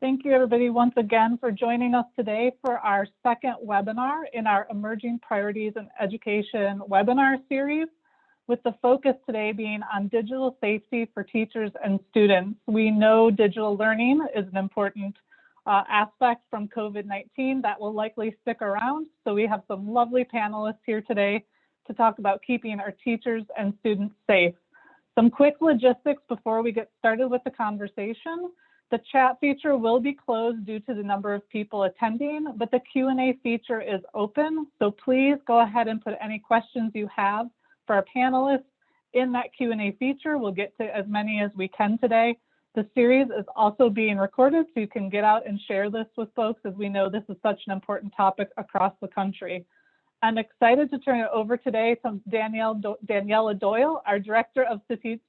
Thank you everybody once again for joining us today for our second webinar in our Emerging Priorities in Education webinar series, with the focus today being on digital safety for teachers and students. We know digital learning is an important aspect from COVID-19 that will likely stick around. So we have some lovely panelists here today to talk about keeping our teachers and students safe. Some quick logistics before we get started with the conversation. The chat feature will be closed due to the number of people attending, but the Q&A feature is open. So please go ahead and put any questions you have for our panelists in that Q&A feature. We'll get to as many as we can today. The series is also being recorded, so you can get out and share this with folks, as we know this is such an important topic across the country. I'm excited to turn it over today to Daniela Doyle, our Director of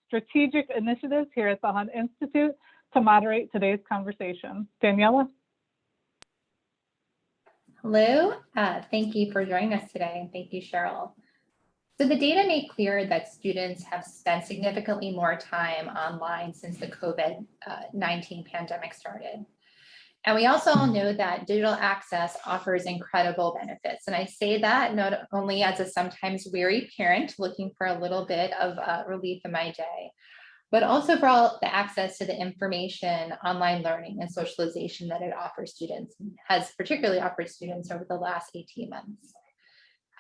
Strategic Initiatives here at the Hunt Institute, to moderate today's conversation. Daniela? Hello, thank you for joining us today, and thank you, Cheryl. So the data make clear that students have spent significantly more time online since the COVID-19 pandemic started. And we also all know that digital access offers incredible benefits. And I say that not only as a sometimes weary parent looking for a little bit of relief in my day, but also for all the access to the information, online learning, and socialization that it offers students, and has particularly offered students over the last 18 months.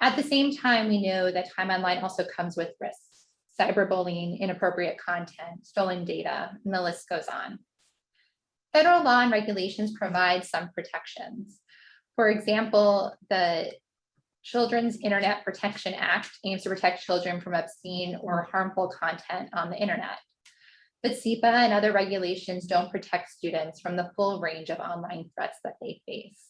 At the same time, we know that time online also comes with risks: cyberbullying, inappropriate content, stolen data, and the list goes on. Federal law and regulations provide some protections. For example, the Children's Internet Protection Act aims to protect children from obscene or harmful content on the internet. But SEPA and other regulations don't protect students from the full range of online threats that they face.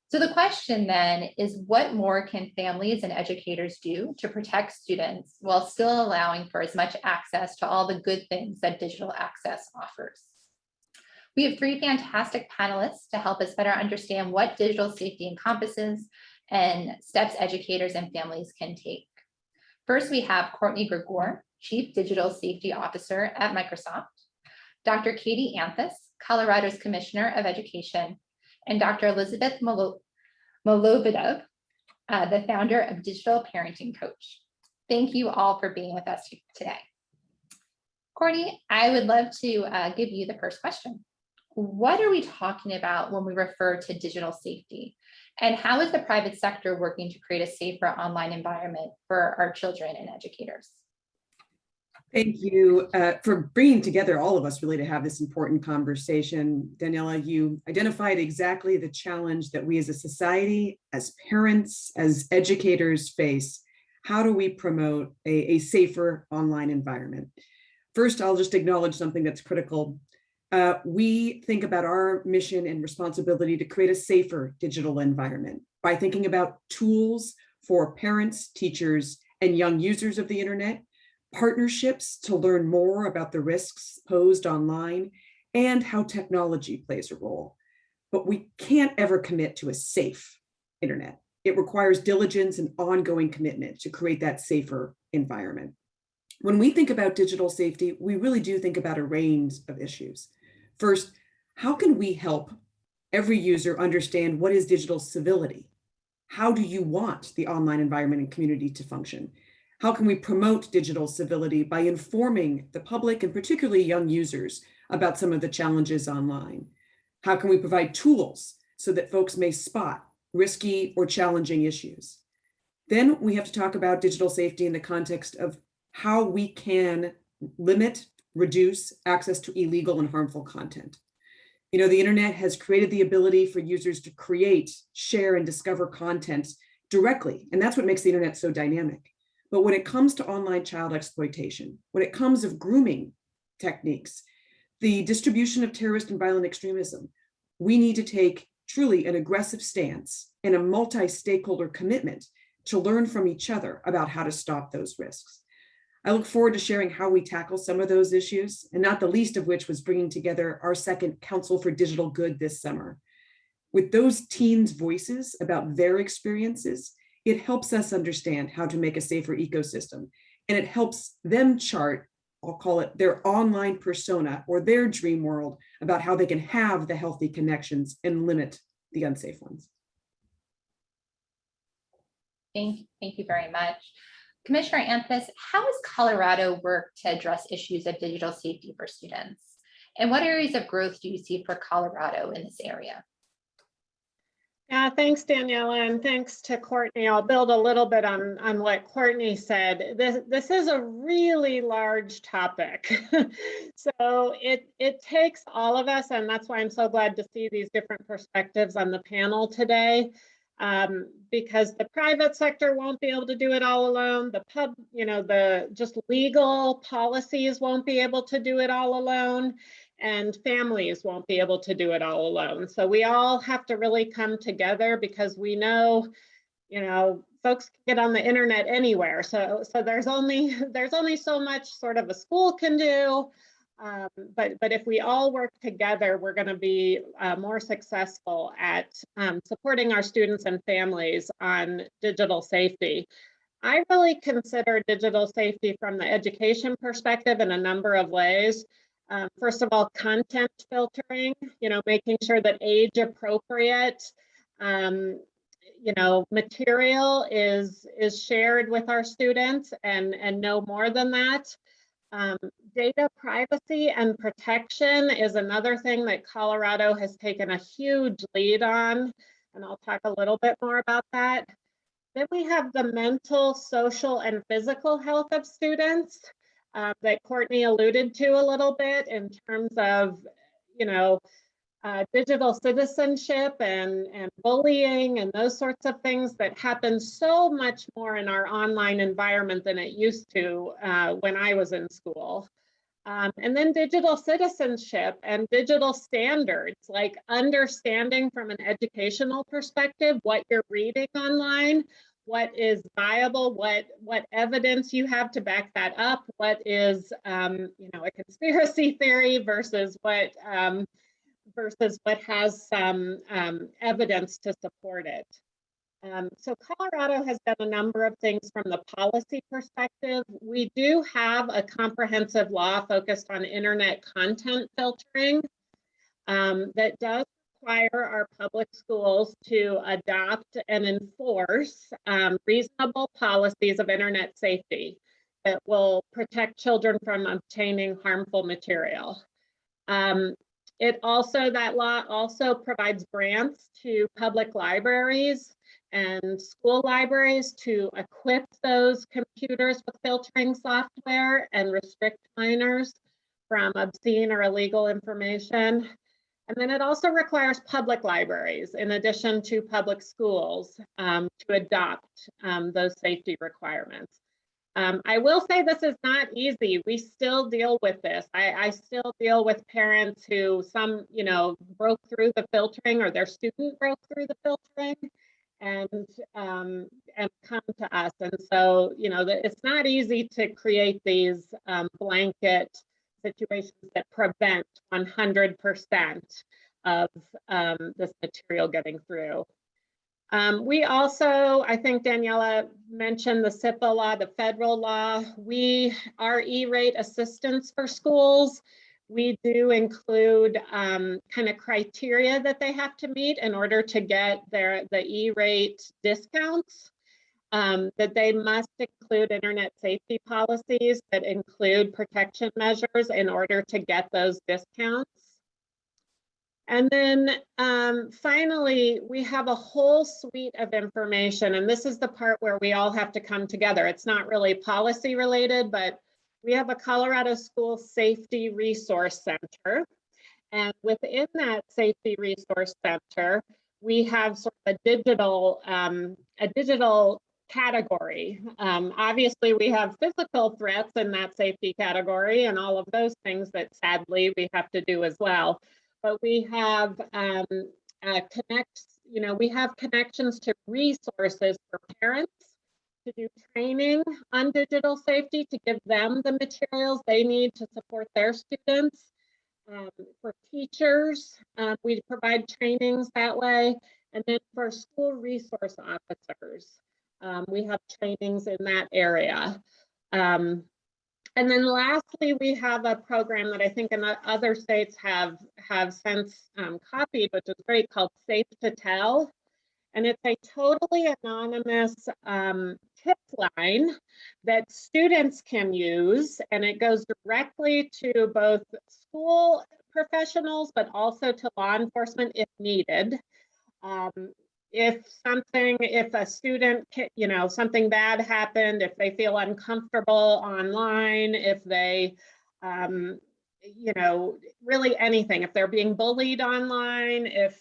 So the question then is, what more can families and educators do to protect students while still allowing for as much access to all the good things that digital access offers? We have three fantastic panelists to help us better understand what digital safety encompasses and steps educators and families can take. First, we have Courtney Gregor, Chief Digital Safety Officer at Microsoft, Dr. Katie Anthus, Colorado's Commissioner of Education, and Dr. Elizabeth Molovidov, the founder of Digital Parenting Coach. Thank you all for being with us today. Courtney, I would love to give you the first question. What are we talking about when we refer to digital safety? And how is the private sector working to create a safer online environment for our children and educators? Thank you for bringing together all of us really to have this important conversation. Daniela, you identified exactly the challenge that we as a society, as parents, as educators face. How do we promote a safer online environment? First, I'll just acknowledge something that's critical. We think about our mission and responsibility to create a safer digital environment by thinking about tools for parents, teachers, and young users of the internet, partnerships to learn more about the risks posed online, and how technology plays a role. But we can't ever commit to a safe internet. It requires diligence and ongoing commitment to create that safer environment. When we think about digital safety, we really do think about a range of issues. First, how can we help every user understand what is digital civility? How do you want the online environment and community to function? How can we promote digital civility by informing the public and particularly young users about some of the challenges online? How can we provide tools so that folks may spot risky or challenging issues? Then we have to talk about digital safety in the context of how we can limit, reduce access to illegal and harmful content. You know, the internet has created the ability for users to create, share, and discover content directly, and that's what makes the internet so dynamic. But when it comes to online child exploitation, when it comes of grooming techniques, the distribution of terrorist and violent extremism, we need to take truly an aggressive stance and a multi-stakeholder commitment to learn from each other about how to stop those risks. I look forward to sharing how we tackle some of those issues, and not the least of which was bringing together our second Council for Digital Good this summer. With those teens' voices about their experiences, it helps us understand how to make a safer ecosystem, and it helps them chart I'll call it their online persona or their dream world about how they can have the healthy connections and limit the unsafe ones. Thank you very much. Commissioner Anthus, how has Colorado worked to address issues of digital safety for students? And what areas of growth do you see for Colorado in this area? Yeah, thanks, Daniela, and thanks to Courtney. I'll build a little bit on what Courtney said. This is a really large topic. So it takes all of us, and that's why I'm so glad to see these different perspectives on the panel today. Because the private sector won't be able to do it all alone. The just legal policies won't be able to do it all alone, and families won't be able to do it all alone. So we all have to really come together, because we know, folks can get on the internet anywhere. So there's only so much sort of a school can do. But if we all work together, we're going to be more successful at supporting our students and families on digital safety. I really consider digital safety from the education perspective in a number of ways. First of all, content filtering, making sure that age appropriate, material is shared with our students, and no more than that. Data privacy and protection is another thing that Colorado has taken a huge lead on, and I'll talk a little bit more about that. Then we have the mental, social, and physical health of students that Courtney alluded to a little bit in terms of, digital citizenship and bullying and those sorts of things that happen so much more in our online environment than it used to when I was in school. And then digital citizenship and digital standards, like understanding from an educational perspective what you're reading online, what is viable, what evidence you have to back that up, what is a conspiracy theory versus what has some evidence to support it. So Colorado has done a number of things from the policy perspective. We do have a comprehensive law focused on internet content filtering that does require our public schools to adopt and enforce reasonable policies of internet safety that will protect children from obtaining harmful material. That law also provides grants to public libraries and school libraries to equip those computers with filtering software and restrict minors from obscene or illegal information. And then it also requires public libraries, in addition to public schools, to adopt those safety requirements. I will say this is not easy. We still deal with this. I still deal with parents who broke through the filtering, or their student broke through the filtering, and come to us. And so, it's not easy to create these blanket situations that prevent 100% of this material getting through. We also, I think Daniela mentioned the SIPA law, the federal law. Our E-rate assistance for schools, we do include kind of criteria that they have to meet in order to get the E-rate discounts. That they must include internet safety policies that include protection measures in order to get those discounts. And then finally, we have a whole suite of information, and this is the part where we all have to come together. It's not really policy related, but we have a Colorado School Safety Resource Center. And within that Safety Resource Center, we have sort of a digital category. Obviously, we have physical threats in that safety category and all of those things that sadly we have to do as well. But we have we have connections to resources for parents to do training on digital safety, to give them the materials they need to support their students. For teachers, we provide trainings that way. And then for school resource officers, we have trainings in that area. And then lastly, we have a program that I think in other states have since copied, which is great, called Safe to Tell. And it's a totally anonymous tip line that students can use, and it goes directly to both school professionals, but also to law enforcement if needed. If a student, something bad happened, if they feel uncomfortable online, if they, really anything, if they're being bullied online, if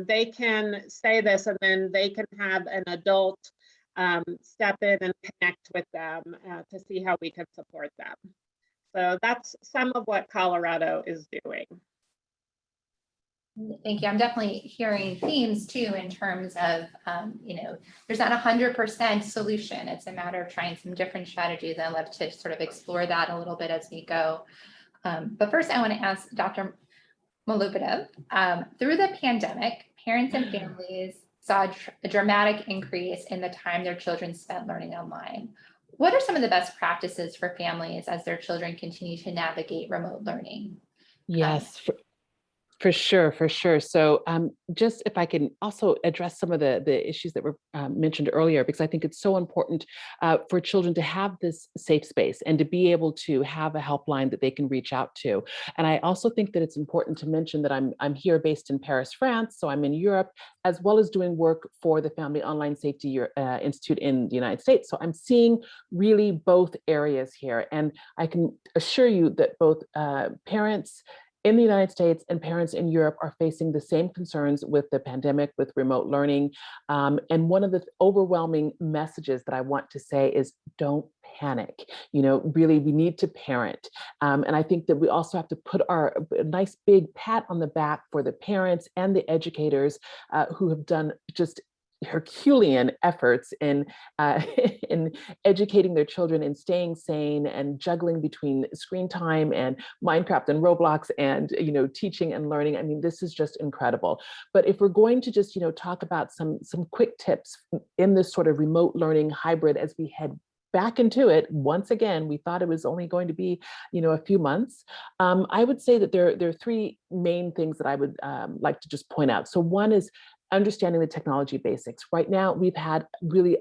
they can say this and then they can have an adult step in and connect with them to see how we can support them. So that's some of what Colorado is doing. Thank you. I'm definitely hearing themes too in terms of, there's not 100% solution. It's a matter of trying some different strategies. I'd love to sort of explore that a little bit as we go. But first, I want to ask Dr. Molupatov, through the pandemic, parents and families saw a dramatic increase in the time their children spent learning online. What are some of the best practices for families as their children continue to navigate remote learning? Yes, for sure, for sure. So just if I can also address some of the issues that were mentioned earlier, because I think it's so important for children to have this safe space and to be able to have a helpline that they can reach out to. And I also think that it's important to mention that I'm here based in Paris, France, so I'm in Europe, as well as doing work for the Family Online Safety Institute in the United States. So I'm seeing really both areas here. And I can assure you that both parents in the United States and parents in Europe are facing the same concerns with the pandemic, with remote learning. And one of the overwhelming messages that I want to say is don't panic. Really, we need to parent. And I think that we also have to put a nice big pat on the back for the parents and the educators who have done just Herculean efforts in educating their children and staying sane and juggling between screen time and Minecraft and Roblox and teaching and learning. I mean, this is just incredible. But if we're going to just talk about some quick tips in this sort of remote learning hybrid as we head back into it, once again, we thought it was only going to be a few months. I would say that there are three main things that I would like to just point out. So one is understanding the technology basics. Right now, we've had really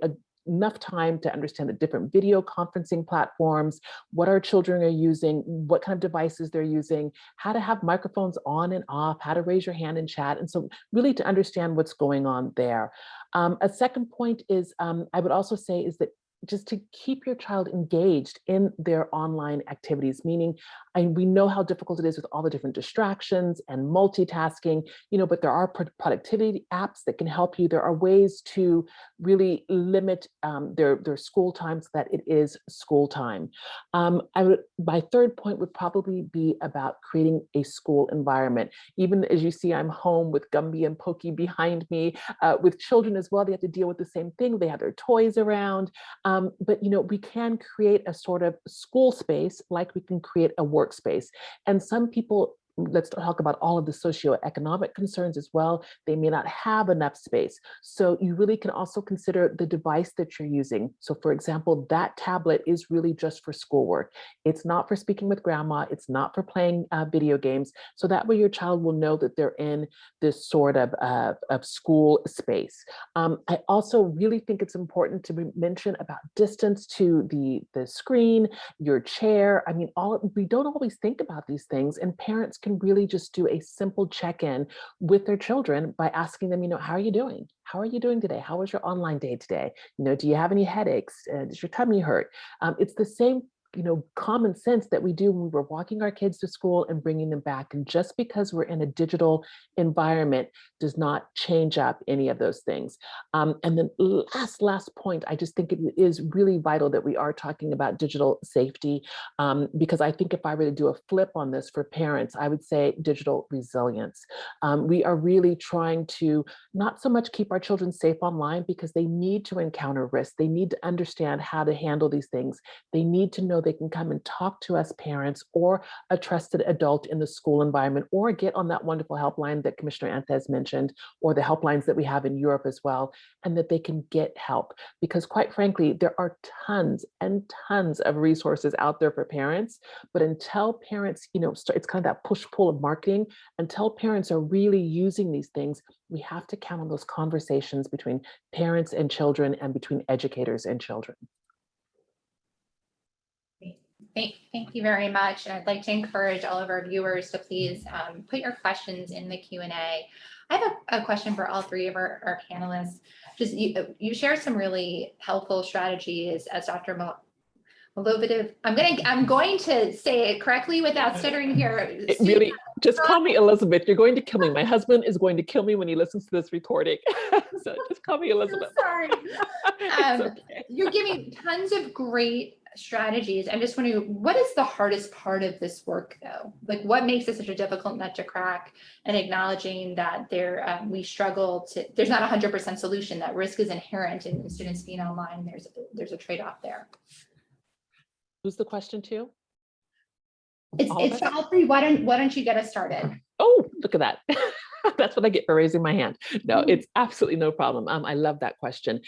enough time to understand the different video conferencing platforms, what our children are using, what kind of devices they're using, how to have microphones on and off, how to raise your hand in chat. And so really to understand what's going on there. A second point is, I would also say is that just to keep your child engaged in their online activities, meaning we know how difficult it is with all the different distractions and multitasking, but there are productivity apps that can help you. There are ways to really limit their school time so that it is school time. My third point would probably be about creating a school environment. Even as you see, I'm home with Gumby and Pokey behind me. With children as well, they have to deal with the same thing. They have their toys around. But we can create a sort of school space like we can create a workspace. And some people, let's talk about all of the socioeconomic concerns as well. They may not have enough space. So you really can also consider the device that you're using. So for example, that tablet is really just for schoolwork. It's not for speaking with grandma. It's not for playing video games. So that way your child will know that they're in this sort of school space. I also really think it's important to mention about distance to the screen, your chair. I mean, we don't always think about these things, and parents can really just do a simple check-in with their children by asking them, how are you doing? How are you doing today? How was your online day today? Do you have any headaches? Does your tummy hurt? It's the same common sense that we do when we're walking our kids to school and bringing them back. And just because we're in a digital environment does not change up any of those things. And then last point, I just think it is really vital that we are talking about digital safety, because I think if I were to do a flip on this for parents, I would say digital resilience. We are really trying to not so much keep our children safe online because they need to encounter risk. They need to understand how to handle these things. They need to know they can come and talk to us parents or a trusted adult in the school environment, or get on that wonderful helpline that Commissioner Anthez mentioned, or the helplines that we have in Europe as well, and that they can get help. Because quite frankly, there are tons and tons of resources out there for parents, but until parents, it's kind of that push-pull of marketing, until parents are really using these things, we have to count on those conversations between parents and children and between educators and children. Thank you very much. And I'd like to encourage all of our viewers to please put your questions in the Q&A. I have a question for all three of our panelists. Just you shared some really helpful strategies as Dr. Milovative. I'm going to say it correctly without stuttering here. Really, just call me Elizabeth. You're going to kill me. My husband is going to kill me when he listens to this recording. So just call me Elizabeth. So sorry. Okay. You're giving tons of great strategies. I'm just wondering, what is the hardest part of this work though? Like what makes it such a difficult nut to crack, and acknowledging that we struggle to, there's not 100% solution, that risk is inherent in students being online. There's a trade-off there. Who's the question to? It's to all three. Why don't you get us started? Oh, look at that. That's what I get for raising my hand. No, it's absolutely no problem. I love that question.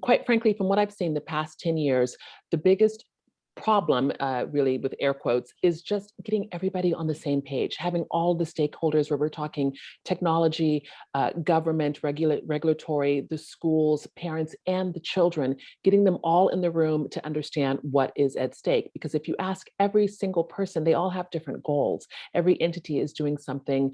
Quite frankly, from what I've seen the past 10 years, the biggest problem, really with air quotes, is just getting everybody on the same page, having all the stakeholders, where we're talking technology, government, regulatory, the schools, parents, and the children, getting them all in the room to understand what is at stake. Because if you ask every single person, they all have different goals. Every entity is doing something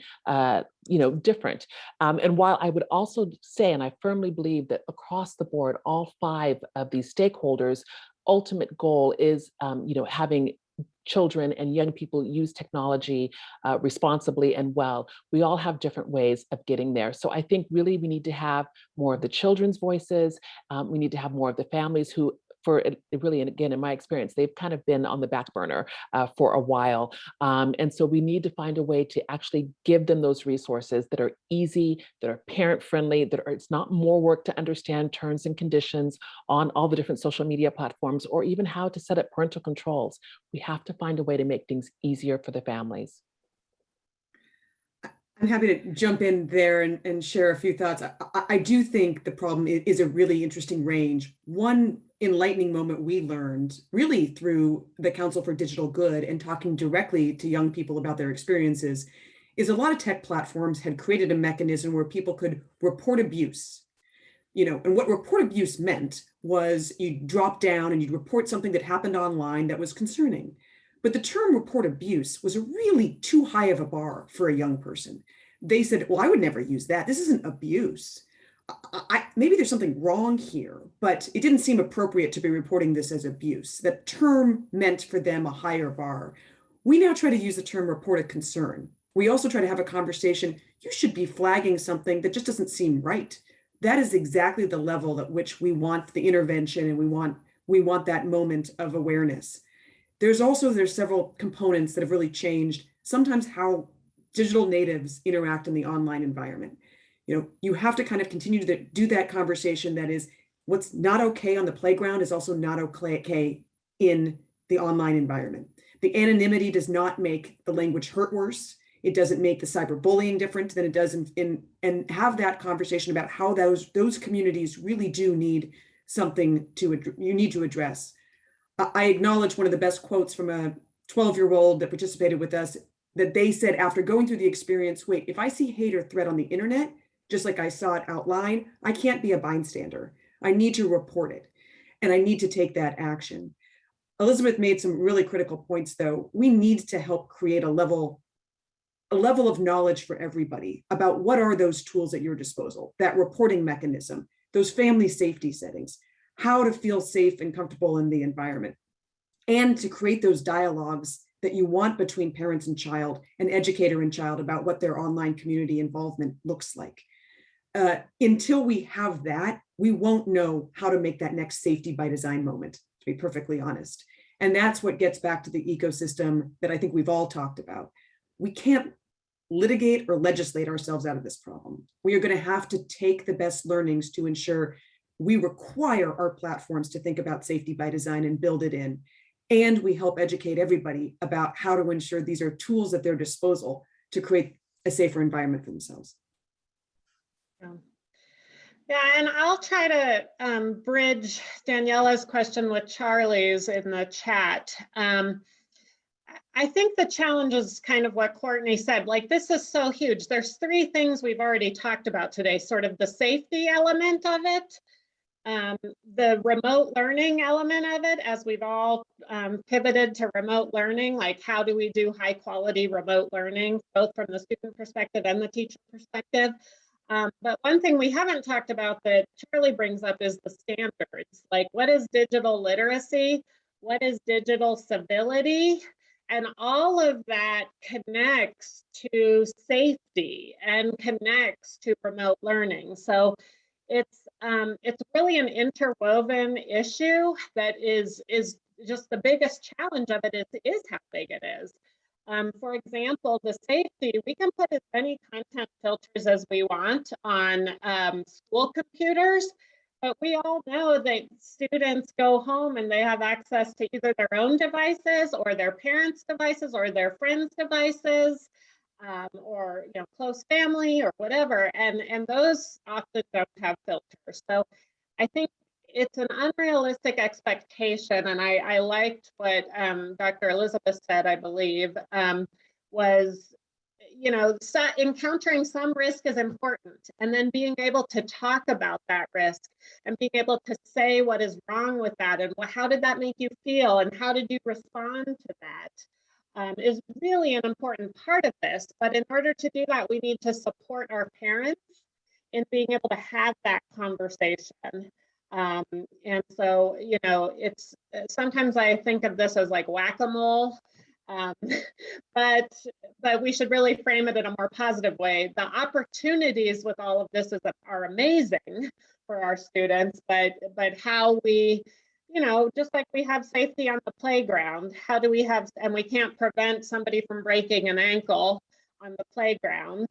different. And while I would also say, and I firmly believe that across the board, all 5 of these stakeholders' ultimate goal is, having children and young people use technology responsibly and well. We all have different ways of getting there. So I think really we need to have more of the children's voices. We need to have more of the families who, really, and again, in my experience, they've kind of been on the back burner for a while. And so we need to find a way to actually give them those resources that are easy, that are parent friendly, it's not more work to understand terms and conditions on all the different social media platforms, or even how to set up parental controls. We have to find a way to make things easier for the families. I'm happy to jump in there and share a few thoughts. I do think the problem is a really interesting range. One enlightening moment we learned really through the Council for Digital Good and talking directly to young people about their experiences is a lot of tech platforms had created a mechanism where people could report abuse. And what report abuse meant was you'd drop down and you'd report something that happened online that was concerning. But the term report abuse was really too high of a bar for a young person. They said, well, I would never use that. This isn't abuse. Maybe there's something wrong here, but it didn't seem appropriate to be reporting this as abuse. That term meant for them a higher bar. We now try to use the term report a concern. We also try to have a conversation. You should be flagging something that just doesn't seem right. That is exactly the level at which we want the intervention, and we want that moment of awareness. There's several components that have really changed sometimes how digital natives interact in the online environment. You have to kind of continue to do that conversation. That is, what's not okay on the playground is also not okay in the online environment. The anonymity does not make the language hurt worse. It doesn't make the cyberbullying different than it does and have that conversation about how those communities really do need something you need to address. I acknowledge one of the best quotes from a 12-year-old that participated with us, that they said after going through the experience, wait, if I see hate or threat on the internet, just like I saw it outlined, I can't be a bystander. I need to report it, and I need to take that action. Elizabeth made some really critical points, though. We need to help create a level of knowledge for everybody about what are those tools at your disposal, that reporting mechanism, those family safety settings, how to feel safe and comfortable in the environment, and to create those dialogues that you want between parents and child, and educator and child, about what their online community involvement looks like. Until we have that, we won't know how to make that next safety by design moment, to be perfectly honest. And that's what gets back to the ecosystem that I think we've all talked about. We can't litigate or legislate ourselves out of this problem. We are going to have to take the best learnings to ensure we require our platforms to think about safety by design and build it in. And we help educate everybody about how to ensure these are tools at their disposal to create a safer environment for themselves. Yeah, and I'll try to bridge Daniela's question with Charlie's in the chat. I think the challenge is kind of what Courtney said, like this is so huge. There's three things we've already talked about today, sort of the safety element of it, the remote learning element of it, as we've all pivoted to remote learning, like how do we do high quality remote learning, both from the student perspective and the teacher perspective. But one thing we haven't talked about that Charlie brings up is the standards, like what is digital literacy? What is digital civility? And all of that connects to safety and connects to remote learning. So it's really an interwoven issue that is just the biggest challenge of it is how big it is. For example, the safety, we can put as many content filters as we want on school computers, but we all know that students go home and they have access to either their own devices or their parents' devices or their friends' devices, or close family or whatever, and those often don't have filters. So I think it's an unrealistic expectation, and I liked what Dr. Elizabeth said, I believe, was encountering some risk is important, and then being able to talk about that risk and being able to say what is wrong with that and how did that make you feel and how did you respond to that is really an important part of this. But in order to do that, we need to support our parents in being able to have that conversation. And so, it's sometimes I think of this as like whack-a-mole. But we should really frame it in a more positive way. The opportunities with all of this are amazing for our students, but how we, just like we have safety on the playground, how do we have, and we can't prevent somebody from breaking an ankle on the playground.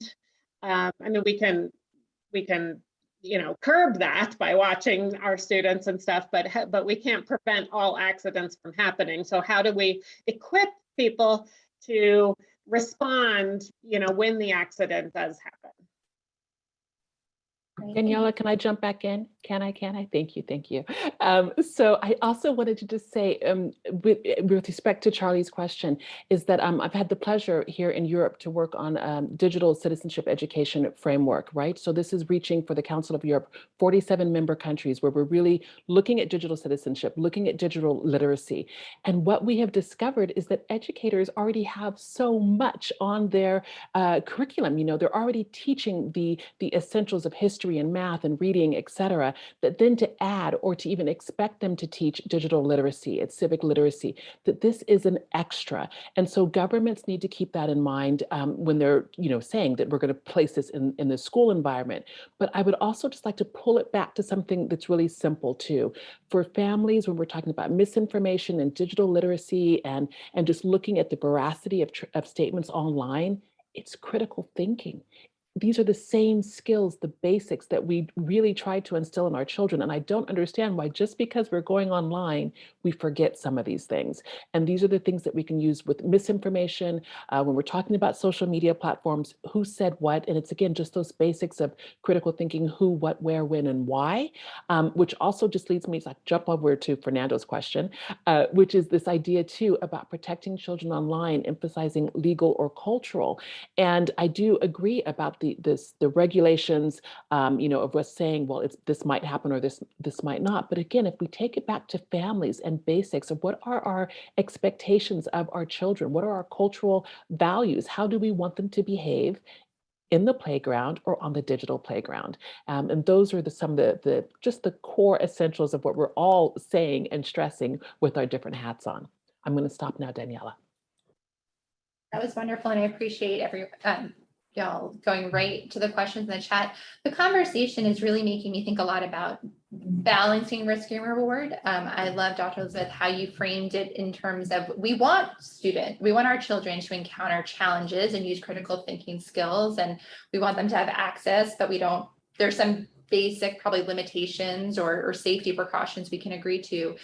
I mean, we can curb that by watching our students and stuff, but we can't prevent all accidents from happening. So how do we equip people to respond, when the accident does happen? Daniela, can I jump back in? Can I? Thank you. So I also wanted to just say, with respect to Charlie's question, is that I've had the pleasure here in Europe to work on digital citizenship education framework, right? So this is reaching for the Council of Europe, 47 member countries, where we're really looking at digital citizenship, looking at digital literacy. And what we have discovered is that educators already have so much on their curriculum. They're already teaching the essentials of history and math and reading, et cetera, that then to add or to even expect them to teach digital literacy and civic literacy, that this is an extra. And so governments need to keep that in mind when they're saying that we're going to place this in the school environment. But I would also just like to pull it back to something that's really simple too. For families, when we're talking about misinformation and digital literacy and just looking at the veracity of statements online, it's critical thinking. These are the same skills, the basics that we really try to instill in our children. And I don't understand why just because we're going online, we forget some of these things. And these are the things that we can use with misinformation, when we're talking about social media platforms, who said what, and it's again, just those basics of critical thinking, who, what, where, when, and why, which also just leads me to jump over to Fernando's question, which is this idea too about protecting children online, emphasizing legal or cultural. And I do agree about the regulations, of us saying, well, this might happen or this might not. But again, if we take it back to families and basics of what are our expectations of our children, what are our cultural values, how do we want them to behave in the playground or on the digital playground? And those are some of the just the core essentials of what we're all saying and stressing with our different hats on. I'm going to stop now, Daniela. That was wonderful, and I appreciate y'all going right to the questions in the chat. The conversation is really making me think a lot about balancing risk and reward. I love, Dr. Elizabeth, how you framed it in terms of we want our children to encounter challenges and use critical thinking skills, and we want them to have access, but there's some basic probably limitations or safety precautions we can agree to.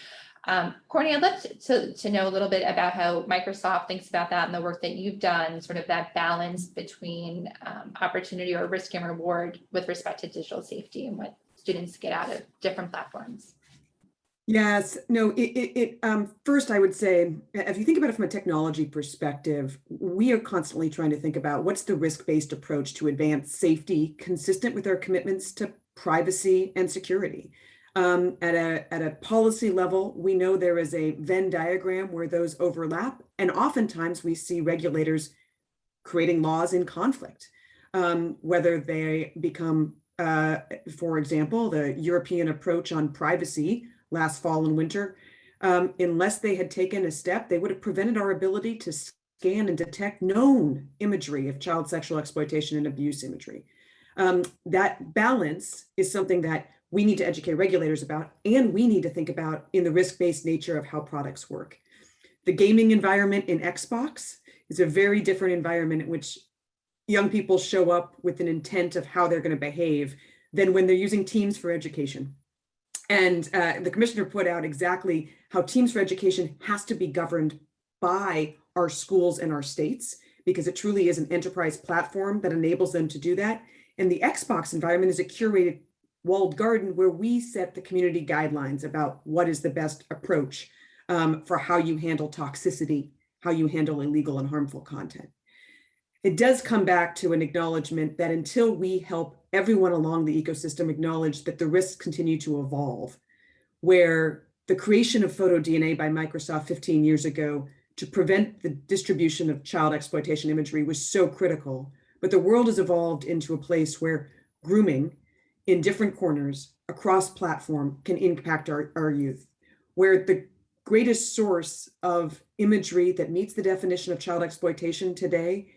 Courtney, I'd love to know a little bit about how Microsoft thinks about that and the work that you've done, sort of that balance between opportunity or risk and reward with respect to digital safety and what students get out of different platforms. Yes, no, first I would say, if you think about it from a technology perspective, we are constantly trying to think about what's the risk-based approach to advance safety consistent with our commitments to privacy and security. At a policy level, we know there is a Venn diagram where those overlap, and oftentimes we see regulators creating laws in conflict, whether they become, for example, the European approach on privacy last fall and winter, unless they had taken a step, they would have prevented our ability to scan and detect known imagery of child sexual exploitation and abuse imagery. That balance is something that we need to educate regulators about, and we need to think about in the risk-based nature of how products work. The gaming environment in Xbox is a very different environment in which young people show up with an intent of how they're going to behave than when they're using Teams for Education. And the commissioner put out exactly how Teams for Education has to be governed by our schools and our states, because it truly is an enterprise platform that enables them to do that. And the Xbox environment is a curated walled garden where we set the community guidelines about what is the best approach for how you handle toxicity, how you handle illegal and harmful content. It does come back to an acknowledgement that until we help everyone along the ecosystem acknowledge that the risks continue to evolve, where the creation of photo DNA by Microsoft 15 years ago to prevent the distribution of child exploitation imagery was so critical, but the world has evolved into a place where grooming in different corners across platform can impact our youth, where the greatest source of imagery that meets the definition of child exploitation today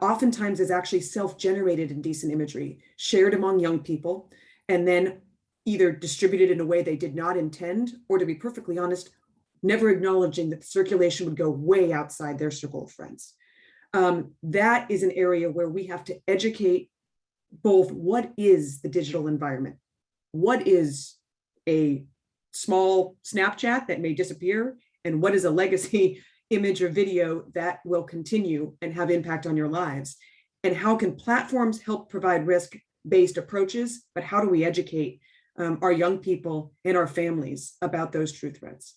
oftentimes is actually self-generated indecent imagery shared among young people and then either distributed in a way they did not intend, or, to be perfectly honest, never acknowledging that the circulation would go way outside their circle of friends. That is an area where we have to educate both what is the digital environment, what is a small Snapchat that may disappear, and what is a legacy image or video that will continue and have impact on your lives, and how can platforms help provide risk-based approaches, but how do we educate our young people and our families about those true threats?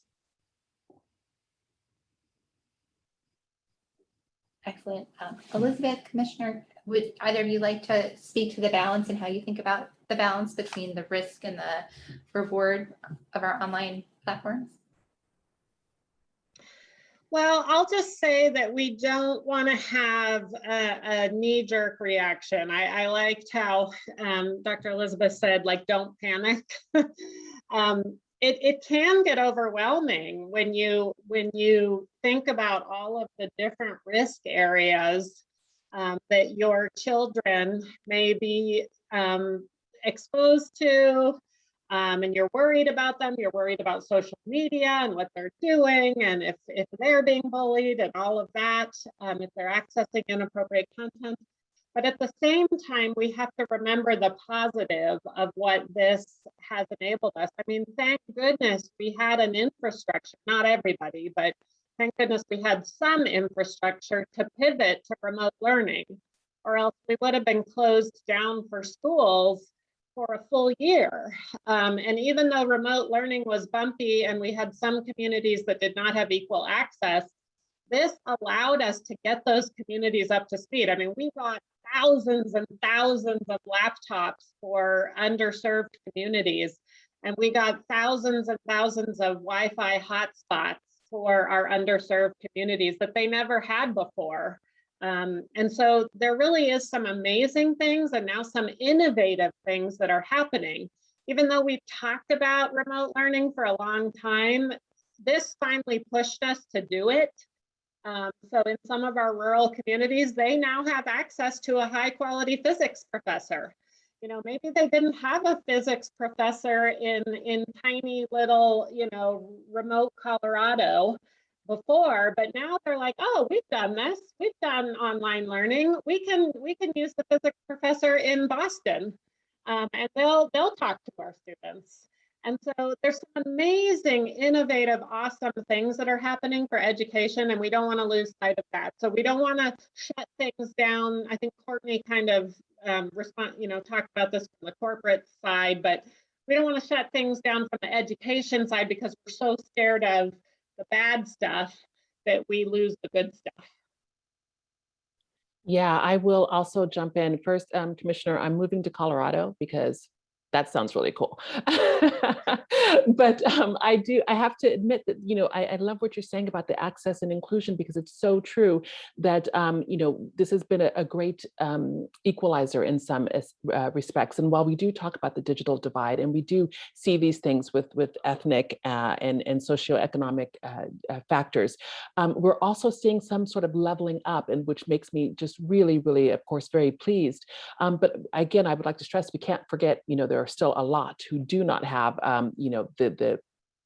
Excellent. Elizabeth, Commissioner, would either of you like to speak to the balance and how you think about the balance between the risk and the reward of our online platforms? Well, I'll just say that we don't want to have a knee-jerk reaction. I liked how Dr. Elizabeth said, like, don't panic. It can get overwhelming when you think about all of the different risk areas that your children may be exposed to. And you're worried about them, you're worried about social media and what they're doing, and if they're being bullied and all of that, if they're accessing inappropriate content. But at the same time, we have to remember the positive of what this has enabled us. I mean, thank goodness we had an infrastructure, not everybody, but thank goodness we had some infrastructure to pivot to remote learning, or else we would have been closed down for schools for a full year. And even though remote learning was bumpy and we had some communities that did not have equal access, this allowed us to get those communities up to speed. I mean, we bought thousands and thousands of laptops for underserved communities, and we got thousands and thousands of Wi-Fi hotspots for our underserved communities that they never had before. And so there really is some amazing things and now some innovative things that are happening. Even though we've talked about remote learning for a long time, this finally pushed us to do it. So in some of our rural communities, they now have access to a high quality physics professor. You know, maybe they didn't have a physics professor in tiny little, you know, remote Colorado before, but now they're like, oh, we've done this. We've done online learning. We can use the physics professor in Boston, and they'll talk to our students. And so there's some amazing, innovative, awesome things that are happening for education, and we don't want to lose sight of that. So we don't want to shut things down. I think Courtney kind of talked about this from the corporate side, but we don't want to shut things down from the education side because we're so scared of the bad stuff that we lose the good stuff. Yeah, I will also jump in. First, Commissioner, I'm moving to Colorado because that sounds really cool. But I have to admit that, I love what you're saying about the access and inclusion, because it's so true that, this has been a great equalizer in some respects. And while we do talk about the digital divide, and we do see these things with ethnic and socioeconomic factors, we're also seeing some sort of leveling up, and which makes me just really, really, of course, very pleased. But again, I would like to stress, we can't forget, there are still a lot who do not have,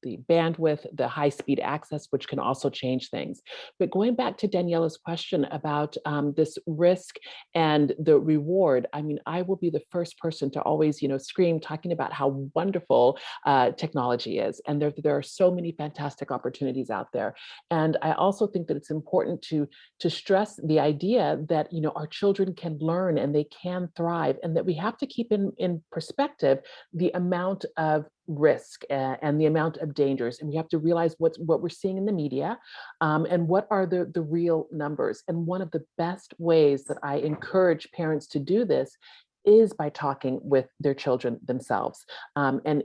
the bandwidth, the high-speed access, which can also change things. But going back to Daniela's question about this risk and the reward, I mean, I will be the first person to always, scream talking about how wonderful technology is. And there are so many fantastic opportunities out there. And I also think that it's important to stress the idea that, our children can learn and they can thrive, and that we have to keep in perspective the amount of risk and the amount of dangers, and we have to realize what we're seeing in the media, and what are the real numbers. And one of the best ways that I encourage parents to do this is by talking with their children themselves, and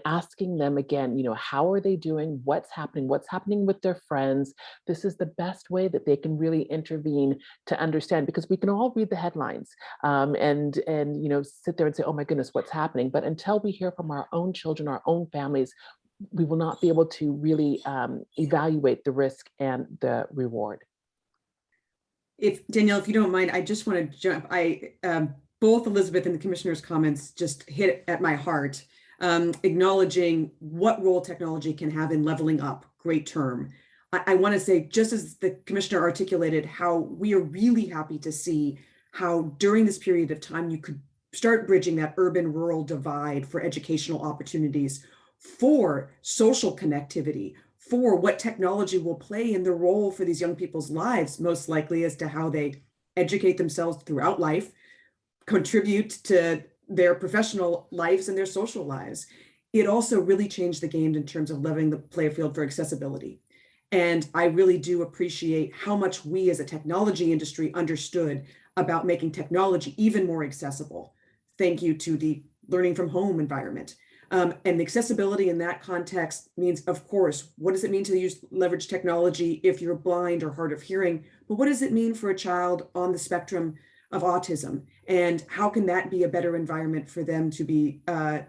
asking them again, how are they doing, what's happening with their friends. This is the best way that they can really intervene to understand, because we can all read the headlines, and sit there and say, oh my goodness, what's happening? But until we hear from our own children, our own families, we will not be able to really evaluate the risk and the reward. If Danielle, if you don't mind, I just want to jump. Both Elizabeth and the commissioner's comments just hit at my heart, acknowledging what role technology can have in leveling up. Great term. I want to say, just as the commissioner articulated, how we are really happy to see how during this period of time you could start bridging that urban-rural divide for educational opportunities, for social connectivity, for what technology will play in the role for these young people's lives, most likely as to how they educate themselves throughout life, contribute to their professional lives and their social lives. It also really changed the game in terms of leveling the playing field for accessibility. And I really do appreciate how much we as a technology industry understood about making technology even more accessible. Thank you to the learning from home environment. And accessibility in that context means, of course, what does it mean to leverage technology if you're blind or hard of hearing? But what does it mean for a child on the spectrum of autism? And how can that be a better environment for them to be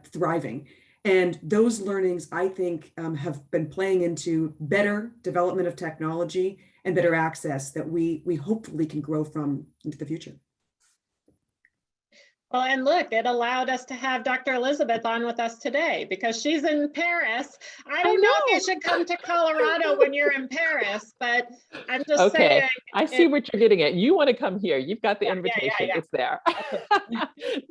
thriving? And those learnings, I think, have been playing into better development of technology and better access that we hopefully can grow from into the future. Well, and look, it allowed us to have Dr. Elizabeth on with us today because she's in Paris. I don't know if you should come to Colorado when you're in Paris, but I'm just saying. I see what you're getting at. You want to come here. You've got the invitation. It's there.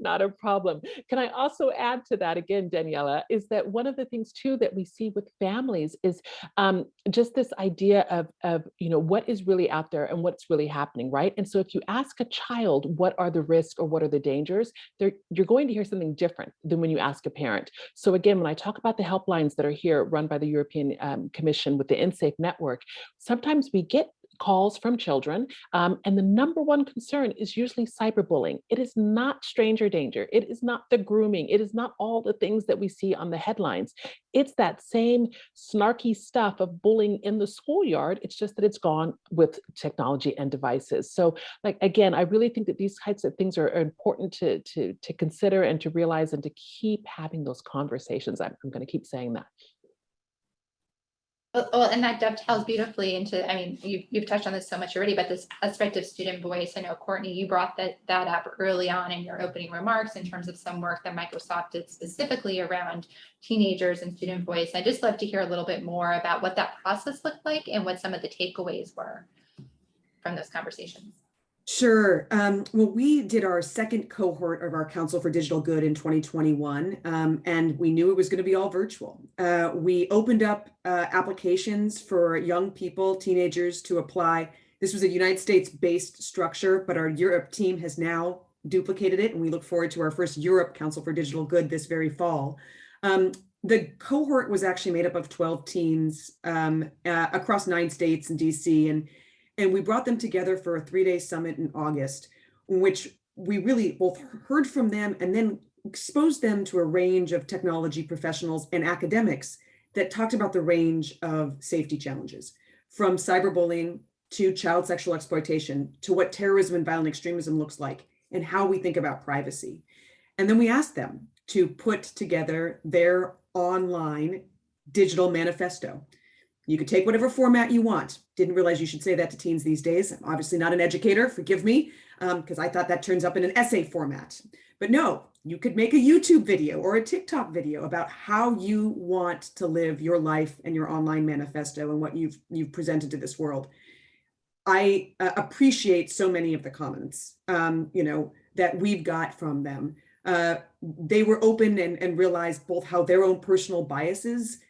Not a problem. Can I also add to that again, Daniela, is that one of the things too that we see with families is just this idea of what is really out there and what's really happening, right? And so if you ask a child, what are the risks or what are the dangers, you're going to hear something different than when you ask a parent. So again, when I talk about the helplines that are here run by the European Commission with the InSafe network, sometimes we get calls from children, and the number one concern is usually cyberbullying. It is not stranger danger. It is not the grooming. It is not all the things that we see on the headlines. It's that same snarky stuff of bullying in the schoolyard. It's just that it's gone with technology and devices. So, like, again, I really think that these types of things are important to consider and to realize and to keep having those conversations. I'm going to keep saying that. Well, and that dovetails beautifully into, I mean, you've touched on this so much already, but this aspect of student voice. I know, Courtney, you brought that up early on in your opening remarks in terms of some work that Microsoft did specifically around teenagers and student voice. I'd just love to hear a little bit more about what that process looked like and what some of the takeaways were from those conversations. Sure. Well, we did our second cohort of our Council for Digital Good in 2021, and we knew it was going to be all virtual. We opened up applications for young people, teenagers to apply. This was a United States-based structure, but our Europe team has now duplicated it, and we look forward to our first Europe Council for Digital Good this very fall. The cohort was actually made up of 12 teens across 9 states and DC, and we brought them together for a 3-day summit in August, in which we really both heard from them and then exposed them to a range of technology professionals and academics that talked about the range of safety challenges, from cyberbullying to child sexual exploitation, to what terrorism and violent extremism looks like, and how we think about privacy. And then we asked them to put together their online digital manifesto. You could take whatever format you want. Didn't realize you should say that to teens these days. I'm obviously not an educator, forgive me, because I thought that turns up in an essay format. But no, you could make a YouTube video or a TikTok video about how you want to live your life and your online manifesto and what you've presented to this world. I appreciate so many of the comments, that we've got from them. They were open and realized both how their own personal biases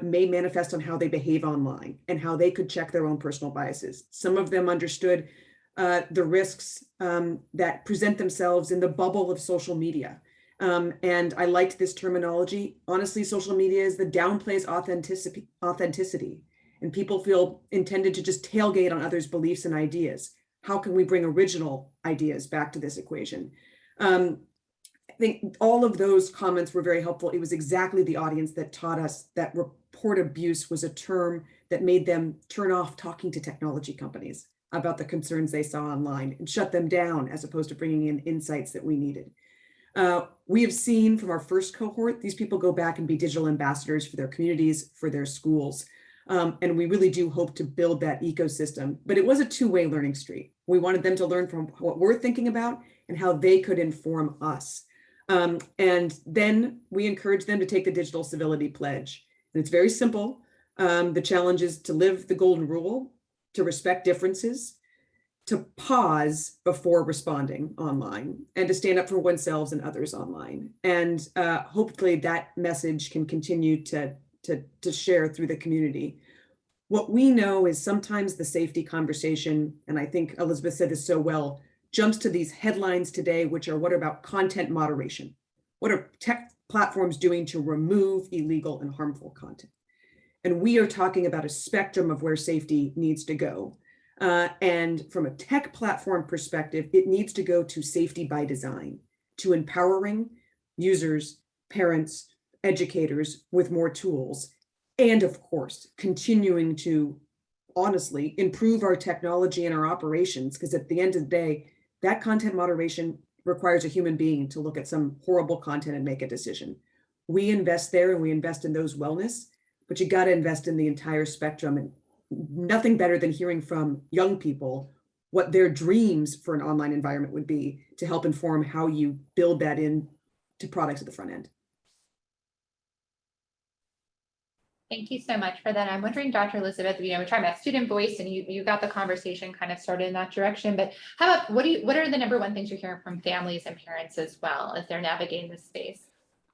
may manifest on how they behave online and how they could check their own personal biases. Some of them understood the risks that present themselves in the bubble of social media. And I liked this terminology. Honestly, social media is the downplays authenticity, and people feel intended to just tailgate on others' beliefs and ideas. How can we bring original ideas back to this equation? I think all of those comments were very helpful. It was exactly the audience that taught us that report abuse was a term that made them turn off talking to technology companies about the concerns they saw online and shut them down, as opposed to bringing in insights that we needed. We have seen from our first cohort, these people go back and be digital ambassadors for their communities, for their schools. And we really do hope to build that ecosystem, but it was a two-way learning street. We wanted them to learn from what we're thinking about and how they could inform us. And then we encourage them to take the Digital Civility Pledge. And it's very simple. The challenge is to live the golden rule, to respect differences, to pause before responding online, and to stand up for oneself and others online. And hopefully that message can continue to share through the community. What we know is sometimes the safety conversation, and I think Elizabeth said this so well, jumps to these headlines today, which are what about content moderation? What are tech platforms doing to remove illegal and harmful content? And we are talking about a spectrum of where safety needs to go. And from a tech platform perspective, it needs to go to safety by design, to empowering users, parents, educators with more tools, and of course, continuing to honestly improve our technology and our operations, because at the end of the day, that content moderation requires a human being to look at some horrible content and make a decision. We invest there and we invest in those wellness, but you got to invest in the entire spectrum, and nothing better than hearing from young people what their dreams for an online environment would be to help inform how you build that in to products at the front end. Thank you so much for that. I'm wondering, Dr. Elizabeth, we're talking about student voice, and you got the conversation kind of started in that direction, but how about what are the number one things you're hearing from families and parents as well as they're navigating this space?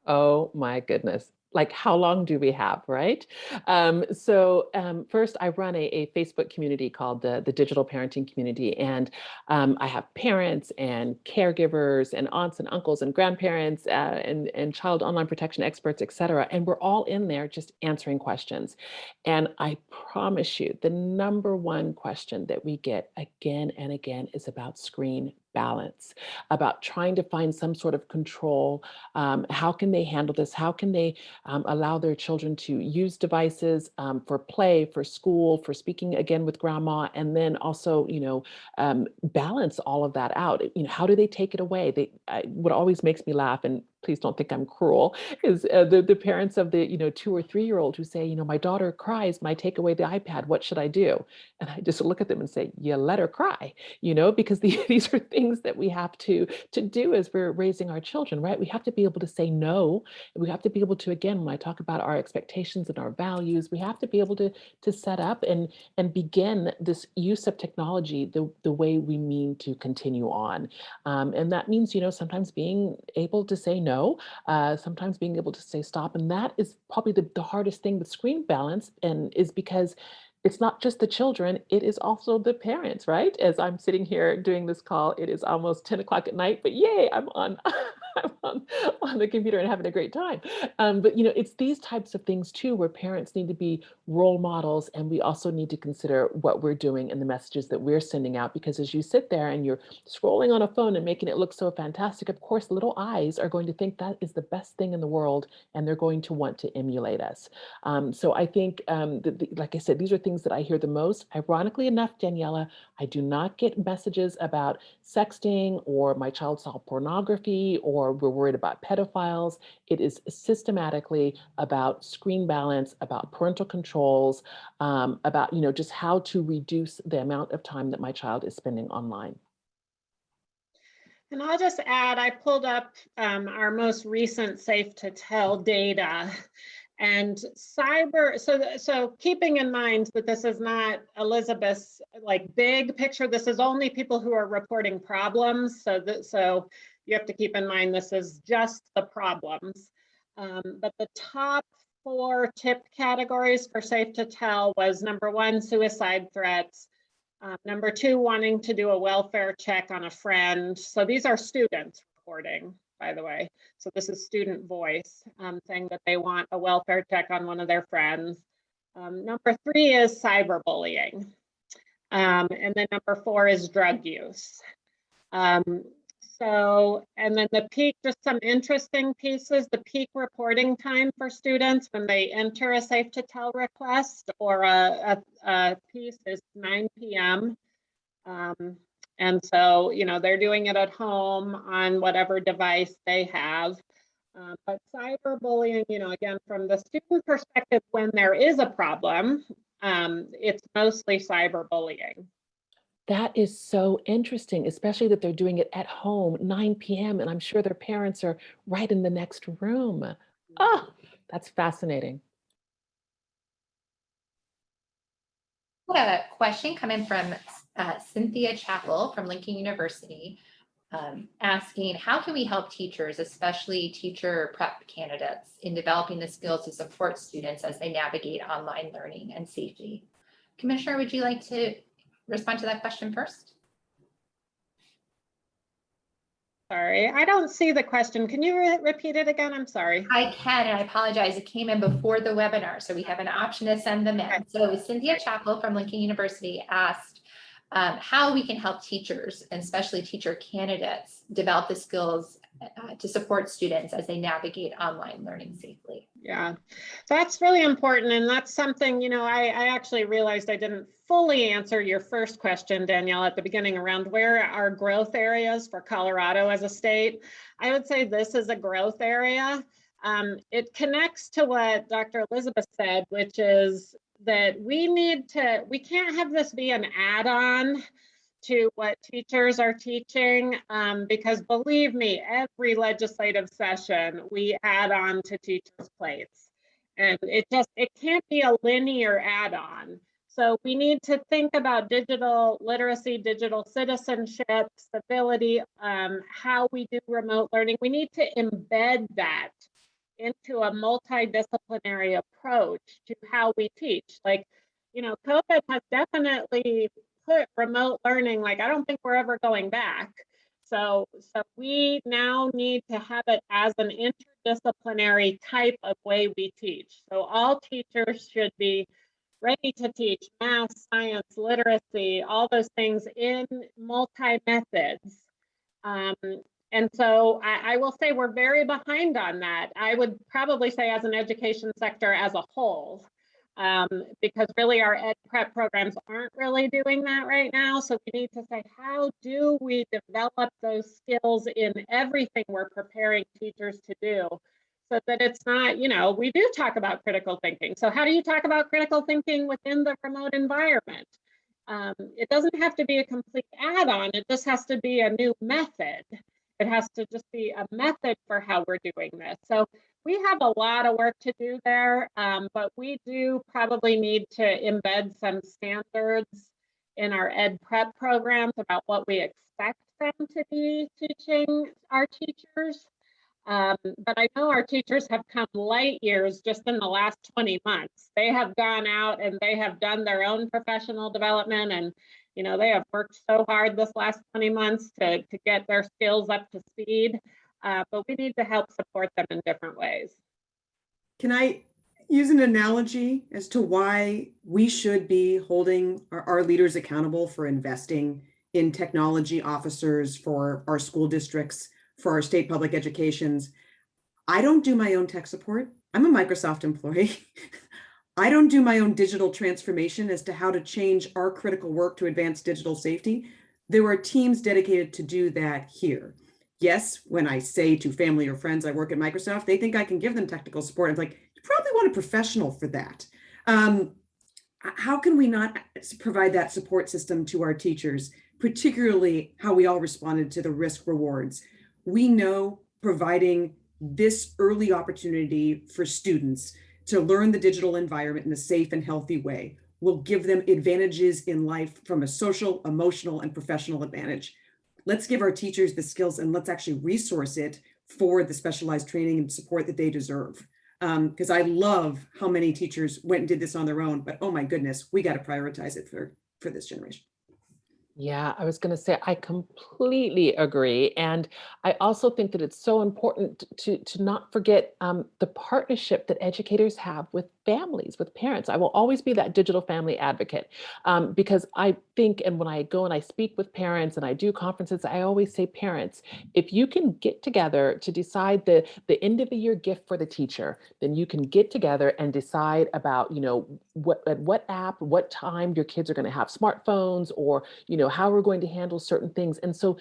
Oh my goodness. Like, how long do we have, right? First, I run a Facebook community called the Digital Parenting Community, and I have parents and caregivers and aunts and uncles and grandparents and child online protection experts, et cetera. And we're all in there just answering questions. And I promise you, the number one question that we get again and again is about screen balance, about trying to find some sort of control. How can they handle this? How can they allow their children to use devices for play, for school, for speaking again with grandma, and then also, balance all of that out. How do they take it away? What always makes me laugh, and please don't think I'm cruel, is the parents of the 2 or 3-year-old who say, my daughter cries, might take away the iPad. What should I do? And I just look at them and say, you let her cry, because these are things that we have to do as we're raising our children, right? We have to be able to say no. We have to be able to, again, when I talk about our expectations and our values, we have to be able to set up and begin this use of technology the way we mean to continue on. And that means, sometimes being able to say no, sometimes being able to say stop. And that is probably the hardest thing with screen balance, and is because it's not just the children, it is also the parents, right? As I'm sitting here doing this call, it is almost 10 o'clock at night, but yay, I'm on, on the computer and having a great time. But it's these types of things too, where parents need to be role models, and we also need to consider what we're doing and the messages that we're sending out. Because as you sit there and you're scrolling on a phone and making it look so fantastic, of course, little eyes are going to think that is the best thing in the world, and they're going to want to emulate us. So I think, like I said, these are things that I hear the most. Ironically enough, Daniela, I do not get messages about sexting or my child saw pornography or we're worried about pedophiles. It is systematically about screen balance, about parental controls, about just how to reduce the amount of time that my child is spending online. And I'll just add, I pulled up our most recent Safe to Tell data. And so keeping in mind that this is not Elizabeth's big picture, this is only people who are reporting problems. So you have to keep in mind this is just the problems. But the top 4 tip categories for Safe to Tell was number 1, suicide threats. Number 2, wanting to do a welfare check on a friend. So these are students reporting, by the way. So this is student voice saying that they want a welfare check on one of their friends. Number 3 is cyberbullying. And then number 4 is drug use. And then the peak, just some interesting pieces, the peak reporting time for students when they enter a Safe to Tell request or a piece is 9 p.m. And so, they're doing it at home on whatever device they have. But cyberbullying, again, from the student perspective, when there is a problem, it's mostly cyberbullying. That is so interesting, especially that they're doing it at home, 9 p.m., and I'm sure their parents are right in the next room. Oh, that's fascinating. I have a question coming from Cynthia Chappell from Lincoln University, asking, how can we help teachers, especially teacher prep candidates, in developing the skills to support students as they navigate online learning and safety? Commissioner, would you like to respond to that question first? Sorry, I don't see the question. Can you repeat it again? I'm sorry. I can, and I apologize. It came in before the webinar, so we have an option to send them in. Okay. So Cynthia Chappell from Lincoln University asked how we can help teachers, and especially teacher candidates, develop the skills to support students as they navigate online learning safely. Yeah, that's really important. And that's something, I actually realized I didn't fully answer your first question, Danielle, at the beginning around where are growth areas for Colorado as a state. I would say this is a growth area. It connects to what Dr. Elizabeth said, which is that we can't have this be an add-on to what teachers are teaching, because believe me, every legislative session we add on to teachers' plates, and it can't be a linear add-on. So we need to think about digital literacy, digital citizenship, civility, how we do remote learning. We need to embed that into a multidisciplinary approach to how we teach. COVID has definitely put remote learning, I don't think we're ever going back. So we now need to have it as an interdisciplinary type of way we teach. So all teachers should be ready to teach math, science, literacy, all those things in multi-methods. And so I will say we're very behind on that. I would probably say as an education sector as a whole. because really our ed prep programs aren't really doing that right now. So we need to say, how do we develop those skills in everything we're preparing teachers to do? So that it's not, we do talk about critical thinking. So how do you talk about critical thinking within the remote environment? It doesn't have to be a complete add-on. It just has to be a new method. It has to just be a method for how we're doing this. So we have a lot of work to do there, but we do probably need to embed some standards in our ed prep programs about what we expect them to be teaching our teachers. But I know our teachers have come light years just in the last 20 months. They have gone out and they have done their own professional development, and they have worked so hard this last 20 months to get their skills up to speed. But we need to help support them in different ways. Can I use an analogy as to why we should be holding our leaders accountable for investing in technology officers for our school districts, for our state public educations? I don't do my own tech support. I'm a Microsoft employee. I don't do my own digital transformation as to how to change our critical work to advance digital safety. There are teams dedicated to do that here. Yes, when I say to family or friends I work at Microsoft, they think I can give them technical support. I'm like, you probably want a professional for that. How can we not provide that support system to our teachers, particularly how we all responded to the risk rewards? We know providing this early opportunity for students to learn the digital environment in a safe and healthy way will give them advantages in life from a social, emotional, and professional advantage. Let's give our teachers the skills and let's actually resource it for the specialized training and support that they deserve. Because I love how many teachers went and did this on their own, but oh my goodness, we got to prioritize it for this generation. Yeah, I was going to say, I completely agree. And I also think that it's so important to not forget the partnership that educators have with families, with parents. I will always be that digital family advocate because I think, and when I go and I speak with parents and I do conferences, I always say, parents, if you can get together to decide the end of the year gift for the teacher, then you can get together and decide about, what app, what time your kids are going to have smartphones, or, how we're going to handle certain things. And so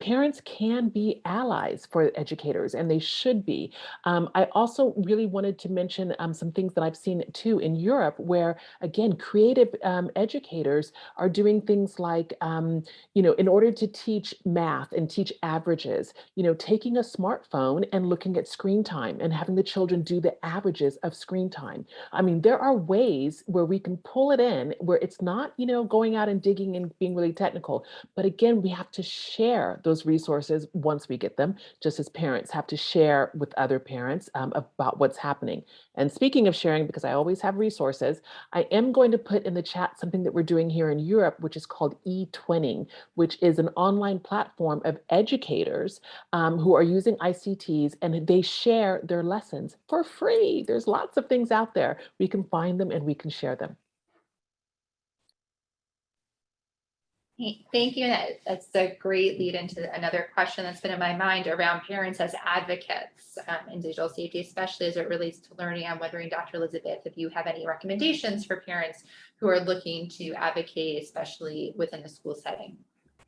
parents can be allies for educators, and they should be. I also really wanted to mention some things that I've seen too in Europe, where again, creative educators are doing things like, in order to teach math and teach averages, taking a smartphone and looking at screen time and having the children do the averages of screen time. I mean, there are ways where we can pull it in, where it's not, going out and digging and being really technical, but again, we have to share those resources once we get them, just as parents have to share with other parents about what's happening. And speaking of sharing, because I always have resources, I am going to put in the chat something that we're doing here in Europe, which is called eTwinning, which is an online platform of educators who are using ICTs, and they share their lessons for free. There's lots of things out there. We can find them and we can share them. Thank you. That's a great lead into another question that's been in my mind around parents as advocates in digital safety, especially as it relates to learning. I'm wondering, Dr. Elizabeth, if you have any recommendations for parents who are looking to advocate, especially within the school setting.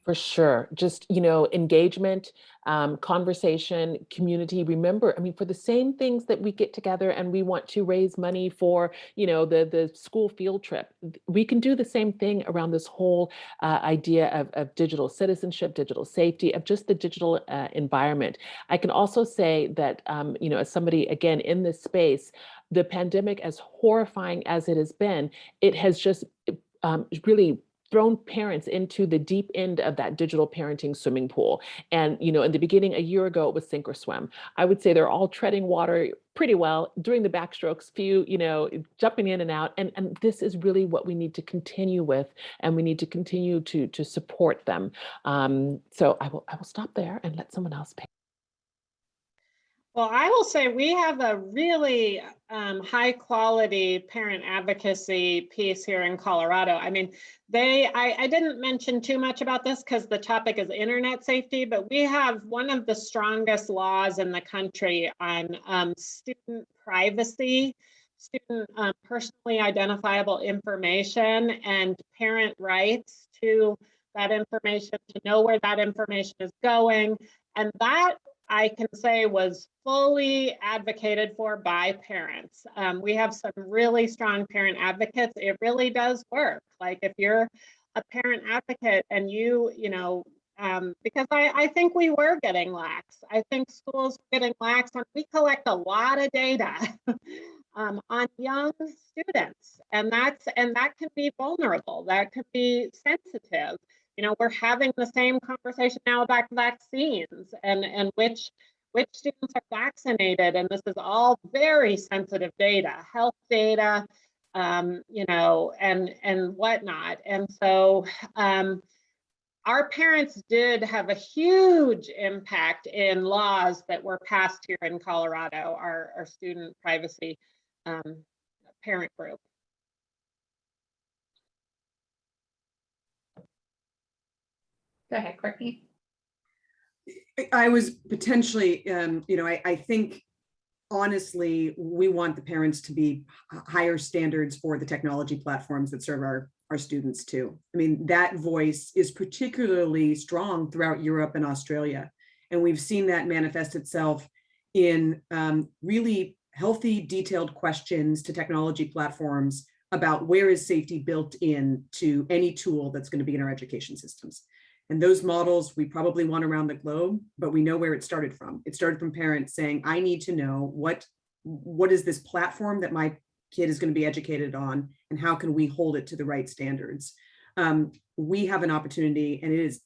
For sure. Just, engagement, conversation, community. Remember, for the same things that we get together and we want to raise money for, the school field trip, we can do the same thing around this whole idea of digital citizenship, digital safety, of just the digital environment. I can also say that, as somebody, again, in this space, the pandemic, as horrifying as it has been, it has just really thrown parents into the deep end of that digital parenting swimming pool. And, in the beginning, a year ago, it was sink or swim. I would say they're all treading water pretty well, doing the backstrokes, few, jumping in and out. And this is really what we need to continue with, and we need to continue to support them. So I will stop there and let someone else pick. Well, I will say we have a really high quality parent advocacy piece here in Colorado. I didn't mention too much about this because the topic is internet safety, but we have one of the strongest laws in the country on student privacy. student personally identifiable information and parent rights to that information, to know where that information is going. And that, I can say, was fully advocated for by parents. We have some really strong parent advocates. It really does work. Like if you're a parent advocate and because I think we were getting lax. I think schools were getting lax, and we collect a lot of data on young students, and that can be vulnerable. That could be sensitive. We're having the same conversation now about vaccines and which students are vaccinated, and this is all very sensitive data, health data, and whatnot. And so our parents did have a huge impact in laws that were passed here in Colorado, our student privacy parent group. Go ahead, Courtney. I was potentially, I think honestly, we want the parents to be higher standards for the technology platforms that serve our students too. I mean, that voice is particularly strong throughout Europe and Australia. And we've seen that manifest itself in really healthy, detailed questions to technology platforms about where is safety built in to any tool that's going to be in our education systems. And those models we probably want around the globe, but we know where it started from. It started from parents saying, I need to know what is this platform that my kid is going to be educated on, and how can we hold it to the right standards? We have an opportunity, and it is,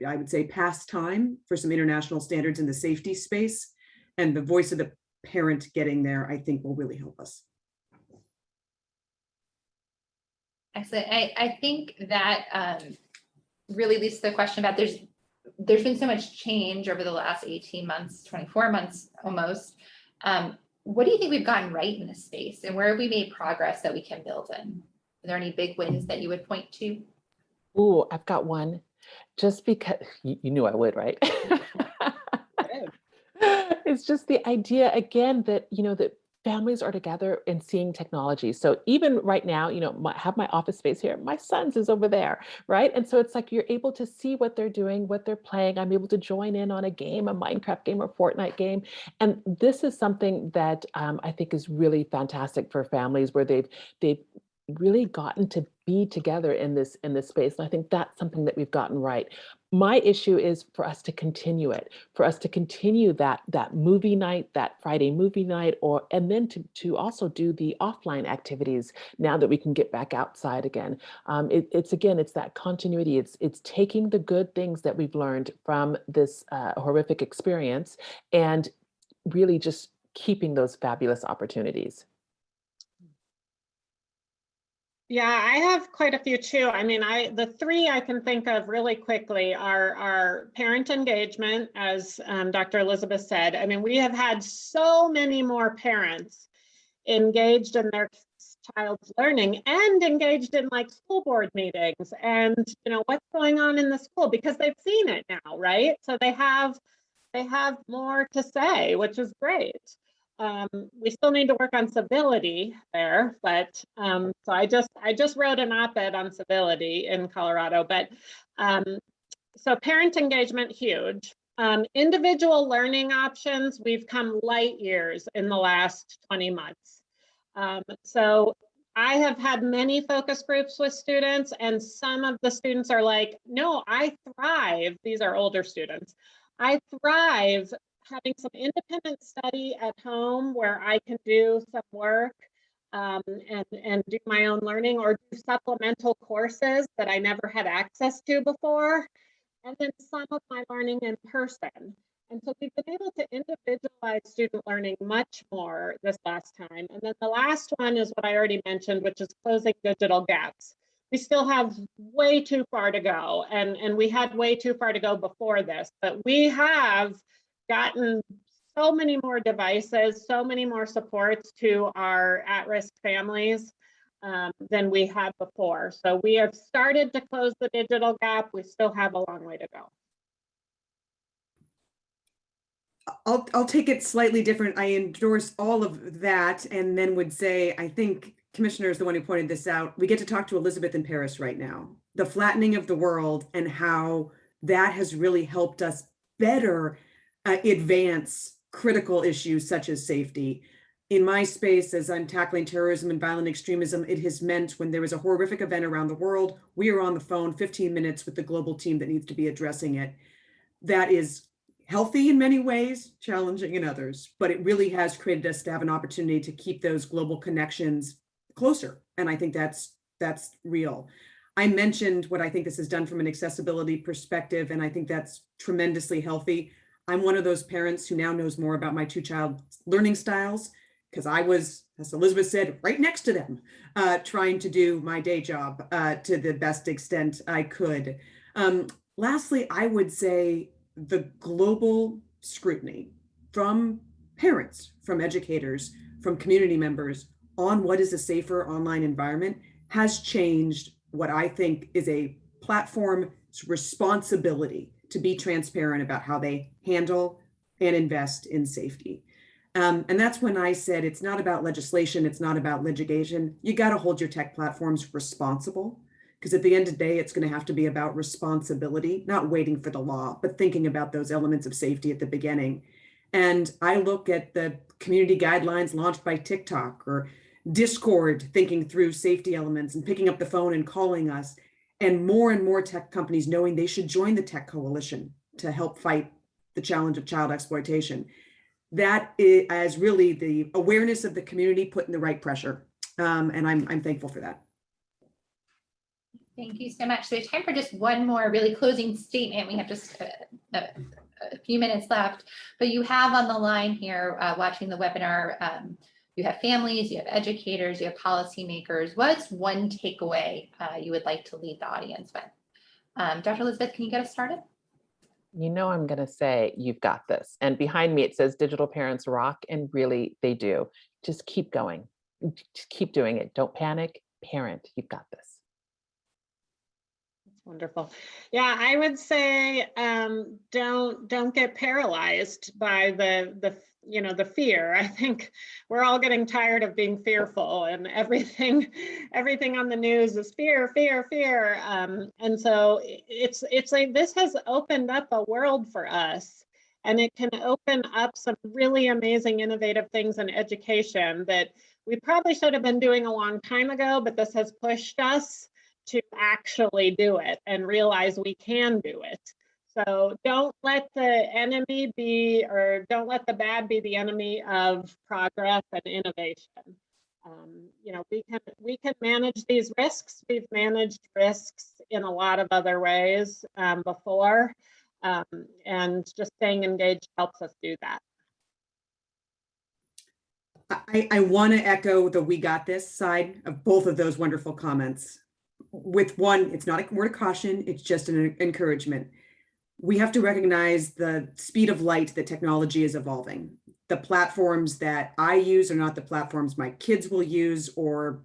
I would say, past time for some international standards in the safety space, and the voice of the parent getting there, I think, will really help us. Excellent. I think that really leads to the question about there's been so much change over the last 18 months, 24 months almost. What do you think we've gotten right in this space, and where have we made progress that we can build in? Are there any big wins that you would point to? Oh, I've got one. Just because you knew I would, right? It's just the idea again that that families are together and seeing technology. So even right now, have my office space here. My son's is over there, right? And so it's like you're able to see what they're doing, what they're playing. I'm able to join in on a game, a Minecraft game or Fortnite game. And this is something that I think is really fantastic for families where they've really gotten to be together in this space. And I think that's something that we've gotten right. My issue is for us to continue it, for us to continue that movie night, that Friday movie night, and then to also do the offline activities now that we can get back outside again. It's that continuity. It's taking the good things that we've learned from this horrific experience and really just keeping those fabulous opportunities. Yeah, I have quite a few too. I mean, the three I can think of really quickly are parent engagement, as Dr. Elizabeth said. I mean, we have had so many more parents engaged in their child's learning and engaged in like school board meetings and what's going on in the school, because they've seen it now, right? So they have more to say, which is great. We still need to work on civility there, but so I just wrote an op-ed on civility in Colorado, but so parent engagement, huge. Individual learning options, we've come light years in the last 20 months. So I have had many focus groups with students, and some of the students are like, no, I thrive. These are older students. I thrive having some independent study at home where I can do some work and do my own learning, or do supplemental courses that I never had access to before, and then some of my learning in person. And so we've been able to individualize student learning much more this last time. And then the last one is what I already mentioned, which is closing digital gaps. We still have way too far to go, and we had way too far to go before this, but we have gotten so many more devices, so many more supports to our at-risk families than we had before. So we have started to close the digital gap. We still have a long way to go. I'll take it slightly different. I endorse all of that, and then would say, I think Commissioner is the one who pointed this out. We get to talk to Elizabeth in Paris right now. The flattening of the world and how that has really helped us better advance critical issues such as safety. In my space, as I'm tackling terrorism and violent extremism, it has meant when there was a horrific event around the world, we are on the phone 15 minutes with the global team that needs to be addressing it. That is healthy in many ways, challenging in others, but it really has created us to have an opportunity to keep those global connections closer. And I think that's real. I mentioned what I think this has done from an accessibility perspective, and I think that's tremendously healthy. I'm one of those parents who now knows more about my two-child learning styles because I was, as Elizabeth said, right next to them, trying to do my day job to the best extent I could. Lastly, I would say the global scrutiny from parents, from educators, from community members on what is a safer online environment has changed what I think is a platform's responsibility to be transparent about how they handle and invest in safety. And that's when I said it's not about legislation, it's not about litigation. You got to hold your tech platforms responsible, because at the end of the day, it's going to have to be about responsibility, not waiting for the law, but thinking about those elements of safety at the beginning. And I look at the community guidelines launched by TikTok or Discord, thinking through safety elements and picking up the phone and calling us, and more tech companies knowing they should join the tech coalition to help fight the challenge of child exploitation. That is really the awareness of the community putting the right pressure. And I'm thankful for that. Thank you so much. So we have time for just one more really closing statement. We have just a few minutes left, but you have on the line here watching the webinar, you have families, you have educators, you have policymakers. What's one takeaway you would like to leave the audience with? Dr. Elizabeth, can you get us started? You know, I'm going to say you've got this. And behind me, it says digital parents rock. And really, they do. Just keep going. Just keep doing it. Don't panic. Parent, you've got this. That's wonderful. Yeah, I would say don't get paralyzed by the fear. I think we're all getting tired of being fearful, and everything on the news is fear, fear, fear. And so it's like this has opened up a world for us, and it can open up some really amazing, innovative things in education that we probably should have been doing a long time ago, but this has pushed us to actually do it and realize we can do it. So don't let the enemy be, or don't let the bad be the enemy of progress and innovation. We can manage these risks. We've managed risks in a lot of other ways before, and just staying engaged helps us do that. I want to echo the "we got this" side of both of those wonderful comments. With one, it's not a word of caution, it's just an encouragement. We have to recognize the speed of light that technology is evolving. The platforms that I use are not the platforms my kids will use, or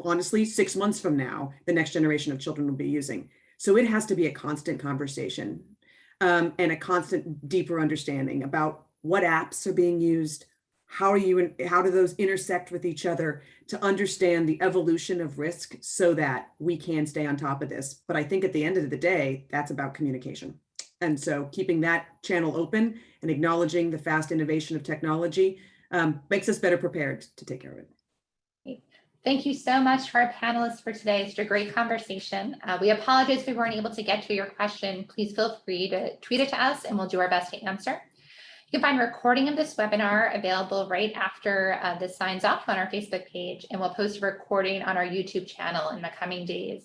honestly, 6 months from now, the next generation of children will be using. So it has to be a constant conversation and a constant deeper understanding about what apps are being used, how do those intersect with each other, to understand the evolution of risk so that we can stay on top of this. But I think at the end of the day, that's about communication. And so keeping that channel open and acknowledging the fast innovation of technology makes us better prepared to take care of it. Thank you so much to our panelists for today. It's a great conversation. We apologize if we weren't able to get to your question. Please feel free to tweet it to us and we'll do our best to answer. You can find a recording of this webinar available right after this signs off on our Facebook page, and we'll post a recording on our YouTube channel in the coming days.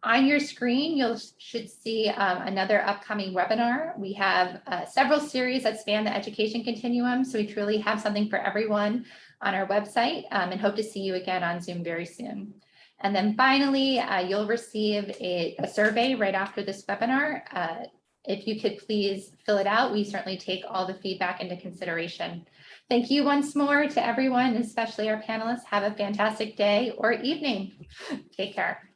On your screen, you should see another upcoming webinar. We have several series that span the education continuum, so we truly have something for everyone on our website, and hope to see you again on Zoom very soon. And then finally, you'll receive a survey right after this webinar. If you could please fill it out, we certainly take all the feedback into consideration. Thank you once more to everyone, especially our panelists. Have a fantastic day or evening. Take care.